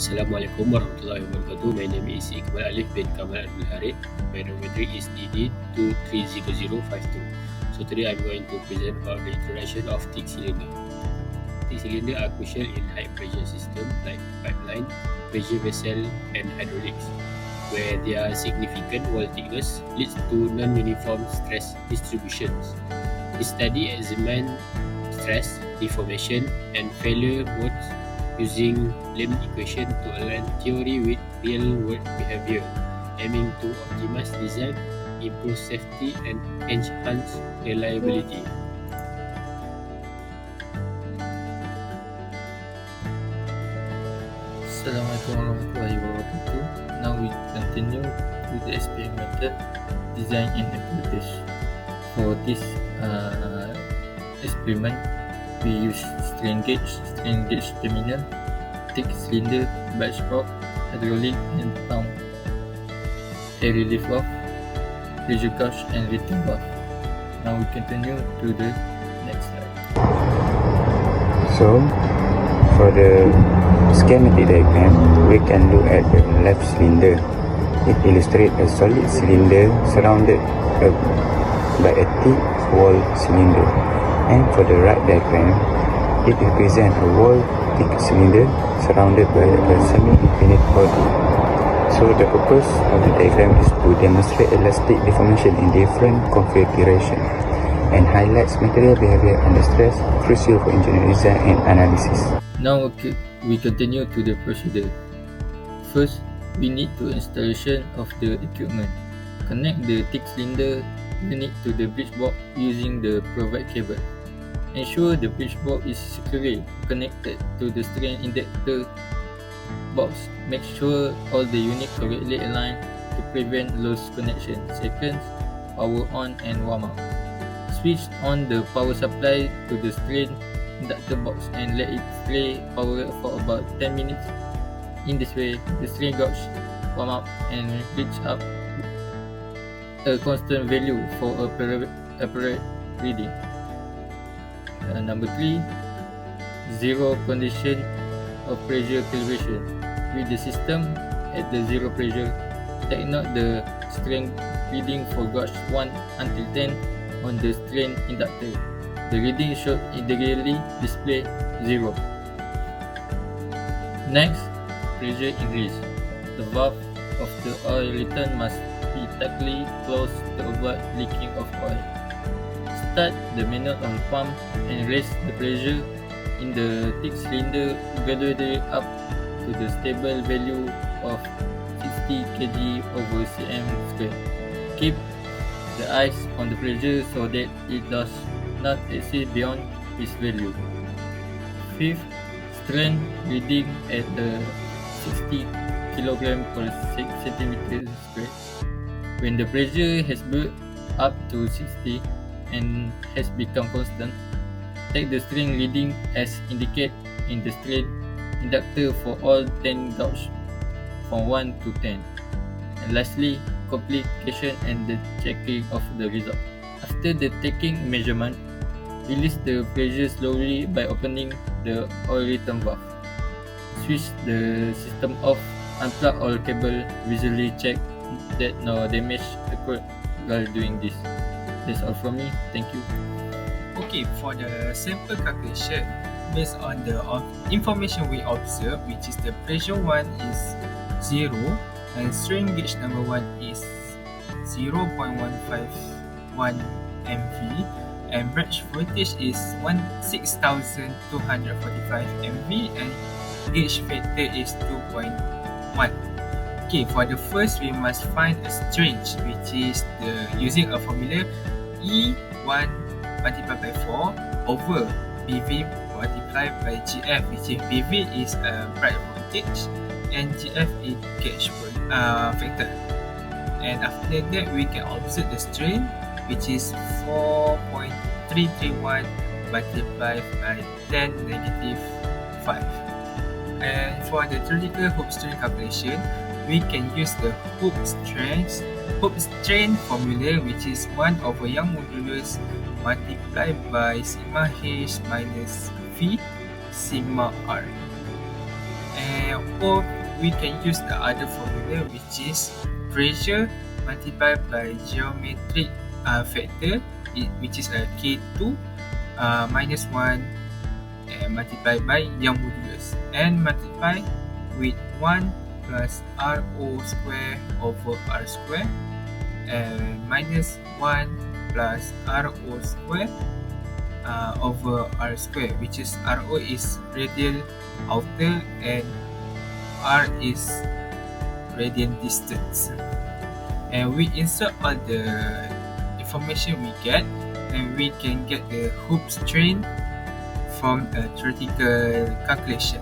Assalamualaikum warahmatullahi wabarakatuh. My name is Iqbal Alif bin Kamal Abdul Harith. My number is DD230052. So today I'm going to present about the introduction of thick cylinder. Thick cylinder are crucial in high pressure system like pipeline, pressure vessel and hydraulics, where their significant wall thickness leads to non-uniform stress distributions. This study examines stress, deformation and failure modes using Lamb equation to align theory with real-world behavior, aiming to optimize design, improve safety, and enhance reliability. Assalamualaikum warahmatullahi wabarakatuh. Now we continue with the experimental design and implementation. For this experiment, we use strain gauge terminal, thick cylinder, batch probe, hydraulic and pump, air relief valve, pressure gauge and return valve. Now we continue to the next slide. So, for the schematic diagram, we can look at the left cylinder. It illustrates a solid cylinder surrounded by a thick wall cylinder. And for the right diagram, it represents a wall thick cylinder surrounded by a semi-infinite body. So the purpose of the diagram is to demonstrate elastic deformation in different configuration and highlights material behavior under stress, crucial for engineering design and analysis. Now we continue to the procedure. First, we need to installation of the equipment. Connect the thick cylinder unit to the bridge box using the provided cable. Ensure the bridge box is securely connected to the strain inductor box. Make sure all the units correctly aligned to prevent loose connection. Second, power on and warm up. Switch on the power supply to the strain inductor box and let it stay power for about 10 minutes. In this way, the strain gauge warm up and reach up a constant value for a accurate reading. Number 3, zero condition of pressure calibration. With the system at the zero pressure, take note the strain reading for gauge 1 until 10 on the strain inductor. The reading should ideally display 0. Next, pressure increase. The valve of the oil return must be tightly closed to avoid leaking of oil. Start the manual on pump and raise the pressure in the thick cylinder gradually up to the stable value of 60 kg over cm square. Keep the eyes on the pressure so that it does not exceed beyond its value. Fifth, strain reading at the 60 kg per centimeter square. When the pressure has built up to 60 and has become constant, take the strain reading as indicated in the strain inductor for all 10 gauge from 1 to 10. And lastly, complication and the checking of the result. After the taking measurement, release the pressure slowly by opening the oil return valve. Switch the system off, unplug all cable, visually check that no damage occurred while doing this. That's all from me. Thank you. Okay, for the sample calculation, based on the information we observe, which is the pressure 1 is 0 and strain gauge number 1 is 0.151 MV and branch voltage is 6,245 MV and gauge factor is 2.1. Okay, for the first we must find a strain, which is using a formula E1 multiplied by 4 over BV multiplied by GF, which is BV is branch voltage and GF is gauge factor. And after that we can observe the strain, which is 4.331 multiplied by 10 negative 5. And for the theoretical Hooke strain calculation, we can use the Hooke strain formula, which is 1 over Young modulus multiplied by sigma H minus V sigma R. And or we can use the other formula, which is pressure multiplied by geometric factor, which is a K2 minus 1 multiplied by Young modulus, and multiply with 1 plus RO square over R square and minus 1 plus RO square over R square, which is RO is radial outer and R is radian distance. And we insert all the information we get, and we can get the hoop strain from a theoretical calculation.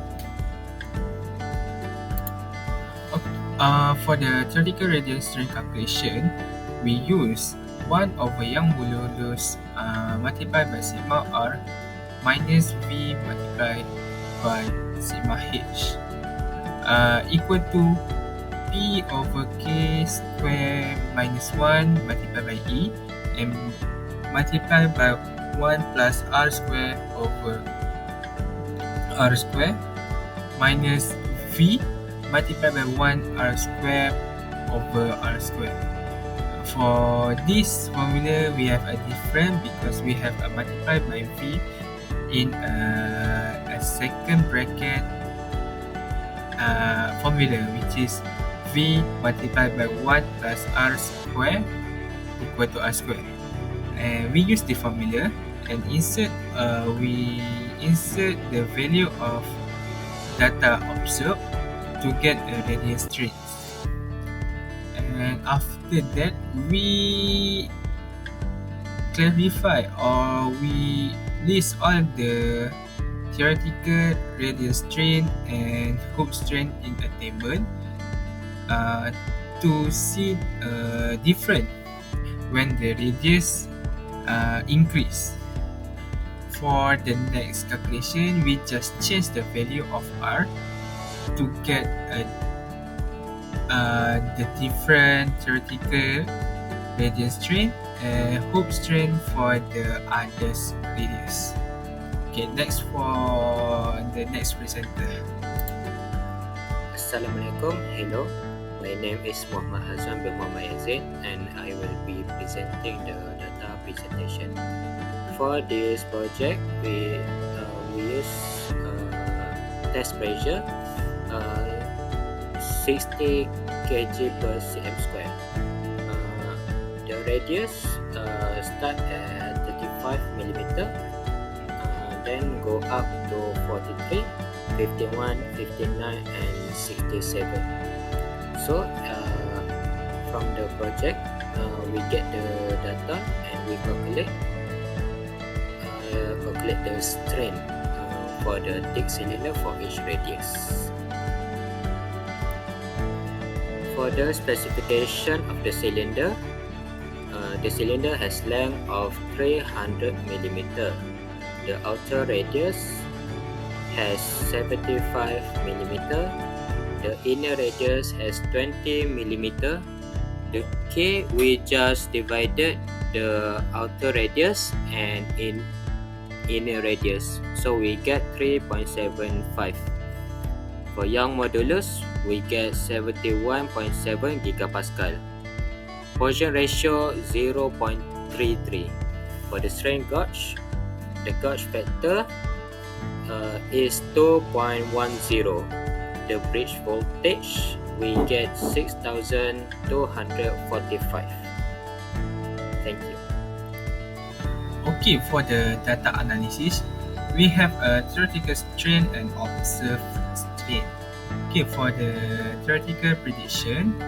For the theoretical radial strain calculation, we use 1 over Young modulus multiplied by sigma R minus V multiplied by sigma H equal to P over K square minus 1 multiplied by E and multiplied by 1 plus R square over R square minus V multiplied by 1 R square over R square. For this formula, we have a different because we have a multiplied by V in a second bracket formula, which is V multiplied by 1 plus R square equal to R square. And we use the formula and we insert the value of data observed to get a radial strain. And after that, we clarify or we list all the theoretical radial strain and hoop strain in a table to see different when the radius increase. For the next calculation, we just change the value of R to get the different theoretical radial strain and hoop strain for the others radius. Okay, next for the next presenter. Assalamualaikum. Hello, my name is Muhammad Hazwan bin Muhammad Yazid, and I will be presenting the data presentation. For this project, we use test pressure 60 kg per cm square. The radius start at 35 millimeter, then go up to 43, 51, 59 and 67. So from the project, we get the data and we calculate the strain for the thick cylinder for each radius. For the specification of the cylinder has length of 300 millimeter. The outer radius has 75 millimeter. The inner radius has 20 millimeter. The K, we just divided the outer radius and in inner radius, so we get 3.75. For Young modulus, we get 71.7 gigapascal. Poisson ratio 0.33. For the strain gauge, the gauge factor is 2.10. The bridge voltage, we get 6,245. Thank you. Okay, for the data analysis, we have a theoretical strain and observed strain. Okay, for the theoretical prediction,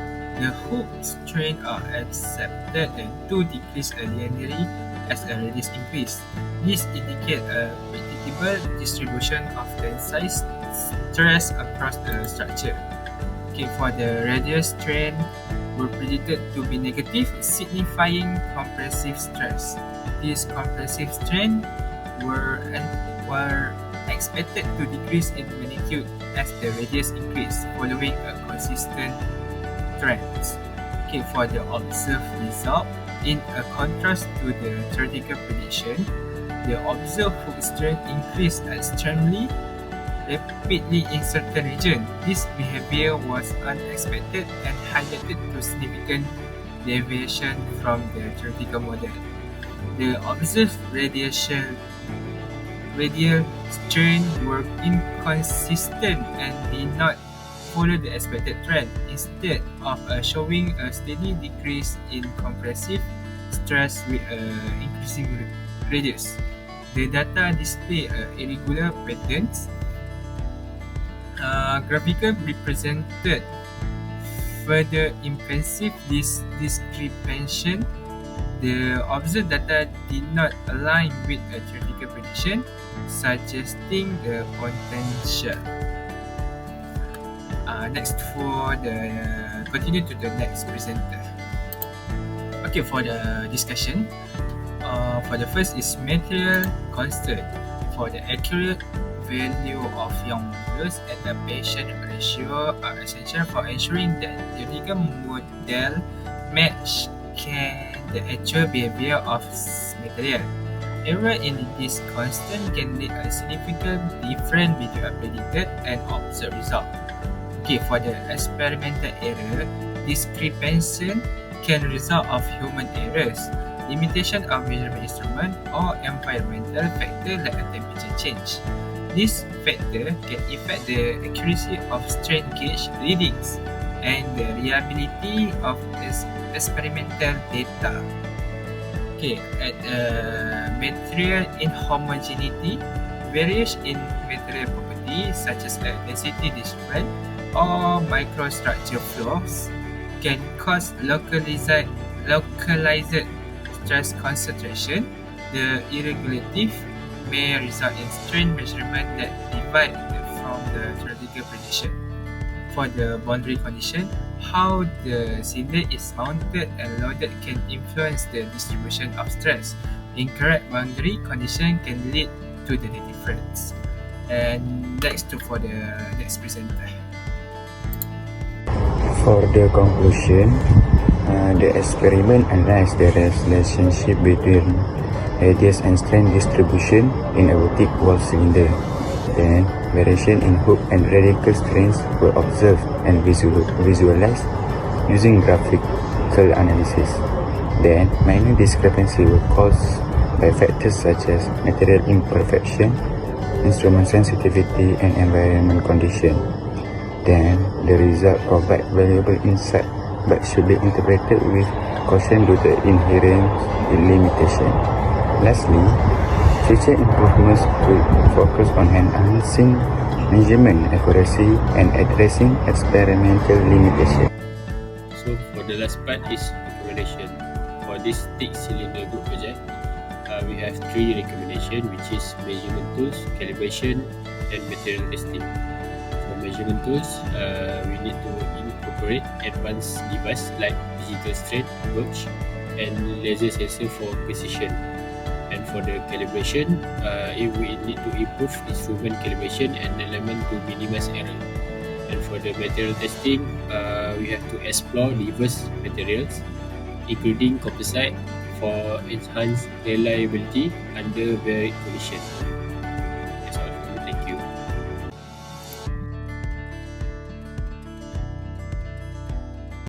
the hoop strain are accepted and to decrease linearly as a radius increase. This indicates a predictable distribution of tensile stress across the structure. Okay, for the radius strain were predicted to be negative, signifying compressive stress. These compressive strain were expected to decrease in magnitude as the radius increased, following a consistent trend. Okay, for the observed result, in a contrast to the theoretical prediction, the observed hoop strain increased extremely rapidly in certain regions. This behavior was unexpected and highlighted to significant deviation from the theoretical model. The observed radial strain were inconsistent and did not follow the expected trend. Instead of showing a steady decrease in compressive stress with increasing radius, the data display irregular patterns. Graphical represented further impressive discrepancy. The observed data did not align with a theoretical prediction, suggesting the potential. Next, continue to the next presenter. Okay, for the discussion, for the first is material constant. For the accurate value of Young modulus and the patient ratio are essential for ensuring that the theoretical model match the actual behavior of material. Error in this constant can lead a significant difference between a predicted and observed result. Okay, for the experimental error, discrepancy can result of human errors, limitation of measurement instrument, or environmental factor like a temperature change. This factor can affect the accuracy of strain gauge readings and the reliability of experimental data. Okay, at material inhomogeneity, variation in material properties such as density distribution or microstructure flaws can cause localized stress concentration. The irregularity may result in strain measurement that divide from the theoretical prediction. For the boundary condition, how the cylinder is mounted and loaded can influence the distribution of stress. Incorrect boundary condition can lead to the difference. And next for the next presenter. For the conclusion, the experiment analyzed the relationship between radius and strain distribution in a boutique wall cylinder. Then, variation in hook and radical strains were observed and visualized using graphical analysis. Then, minor discrepancies were caused by factors such as material imperfection, instrument sensitivity, and environment condition. Then, the result provide valuable insight but should be interpreted with caution due to inherent limitation. Lastly, future improvements could focus on enhancing measurement accuracy and addressing experimental limitations. So for the last part is recommendation. For this stick cylinder group project, we have 3 recommendations, which is measurement tools, calibration, and material testing. For measurement tools, we need to incorporate advanced devices like digital strain gauge and laser sensor for precision. And for the calibration, we need to improve instrument calibration and alignment to minimize error. And for the material testing, we have to explore diverse materials, including composite, for enhanced reliability under varied conditions.